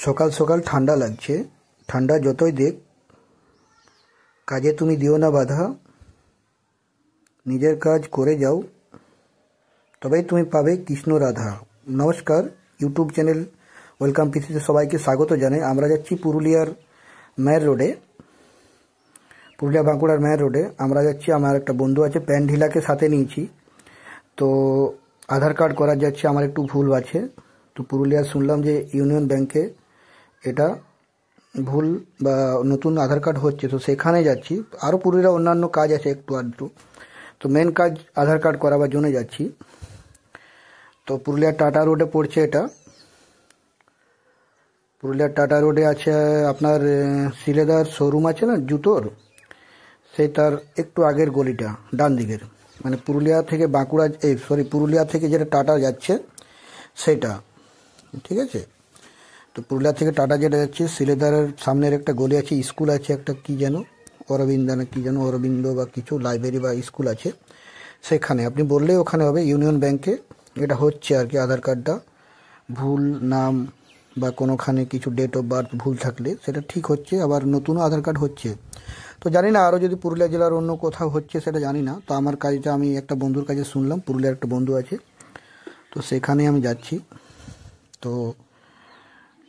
সকাল সকাল ঠান্ডা লাগছে। ঠান্ডা যতই দেখ, কাজে তুমি দিও না বাধা। নিজের কাজ করে যাও, তবেই তুমি পাবে কৃষ্ণ রাধা। নমস্কার, ইউটিউব চ্যানেল ওয়েলকাম পিসিতে সবাইকে স্বাগত জানাই। আমরা যাচ্ছি পুরুলিয়ার মায়ের রোডে, পুরুলিয়া বাঁকুড়ার মায়ের রোডে আমরা যাচ্ছি। আমার একটা বন্ধু আছে, প্যান ঢিলাকে সাথে নিয়েছি। তো আধার কার্ড করা যাচ্ছে, আমার একটু ভুল আছে। তো পুরুলিয়া শুনলাম যে ইউনিয়ন ব্যাংকে এটা ভুল বা নতুন আধার কার্ড হচ্ছে, তো সেখানে যাচ্ছি। আরও পুরুলিয়া অন্যান্য কাজ আছে একটু আধটু, তো মেন কাজ আধার কার্ড করাবার জন্য যাচ্ছি। তো পুরুলিয়ার টাটা রোডে পড়ছে এটা। পুরুলিয়ার টাটা রোডে আছে আপনার শিলেদার শোরুম আছে না জুতোর, সেই তার একটু আগের গলিটা ডান দিকের, মানে পুরুলিয়া থেকে বাঁকুড়া পুরুলিয়া থেকে যেটা টাটা যাচ্ছে সেটা, ঠিক আছে। তো পুরুলিয়া থেকে টাটা যেটা যাচ্ছে, শিলেদারের সামনের একটা গলি আছে, স্কুল আছে একটা, কি যেন অরবিন্দ না কি যেন, অরবিন্দ বা কিছু লাইব্রেরি বা স্কুল আছে, সেখানে আপনি বললেই ওখানে হবে। ইউনিয়ন ব্যাংকে এটা হচ্ছে আর কি। আধার কার্ডটা ভুল নাম বা কোনোখানে কিছু ডেট অফ বার্থ ভুল থাকলে সেটা ঠিক হচ্ছে, আবার নতুন আধার কার্ড হচ্ছে। তো জানি না আরও যদি পুরুলিয়া জেলার অন্য কোথাও হচ্ছে সেটা জানি না। তো আমার কাজটা আমি একটা বন্ধুর কাছে শুনলাম, পুরুলিয়ার একটা বন্ধু আছে, তো সেখানে আমি যাচ্ছি। তো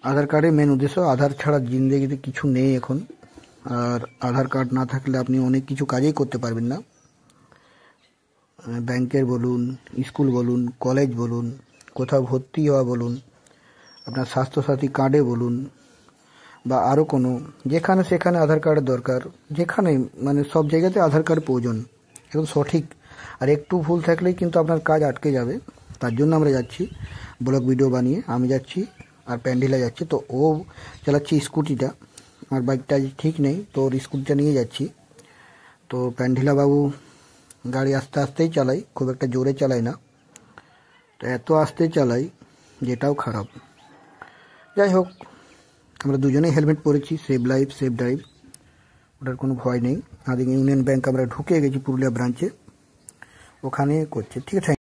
আধার কার্ডের মেন উদ্দেশ্য, আধার ছাড়া জিন্দেগিতে কিছু নেই এখন। আর আধার কার্ড না থাকলে আপনি অনেক কিছু কাজই করতে পারবেন না। ব্যাংকের বলুন, স্কুল বলুন, কলেজ বলুন, কোথাও ভর্তি হওয়া বলুন, আপনার স্বাস্থ্যসাথী কার্ডে বলুন, বা আরও কোনো যেখানে সেখানে আধার কার্ডের দরকার। যেখানে মানে সব জায়গাতে আধার কার্ড প্রয়োজন, একদম সঠিক। আর একটু ভুল থাকলেই কিন্তু আপনার কাজ আটকে যাবে। তার জন্য আমরা যাচ্ছি ব্লগ ভিডিও বানিয়ে। আমি যাচ্ছি আর প্যান্ডিলা যাচ্ছে। তো ও চালাচ্ছি স্কুটিটা, আমার বাইকটা ঠিক নেই, তো ওর স্কুটিটা নিয়ে যাচ্ছি। তো প্যান্ডিলা বাবু গাড়ি আস্তে আস্তেই চালাই, খুব একটা জোরে চালাই না। তো এত আস্তে চালাই যেটাও খারাপ। যাই হোক, আমরা দুজনেই হেলমেট পরেছি, সেভ লাইফ সেভ ড্রাইভ, ওটার কোনো ভয় নেই। আর ইউনিয়ন ব্যাংক আমরা ঢুকে গেছি পুরুলিয়া ব্রাঞ্চে, ওখানে করছে, ঠিক আছে।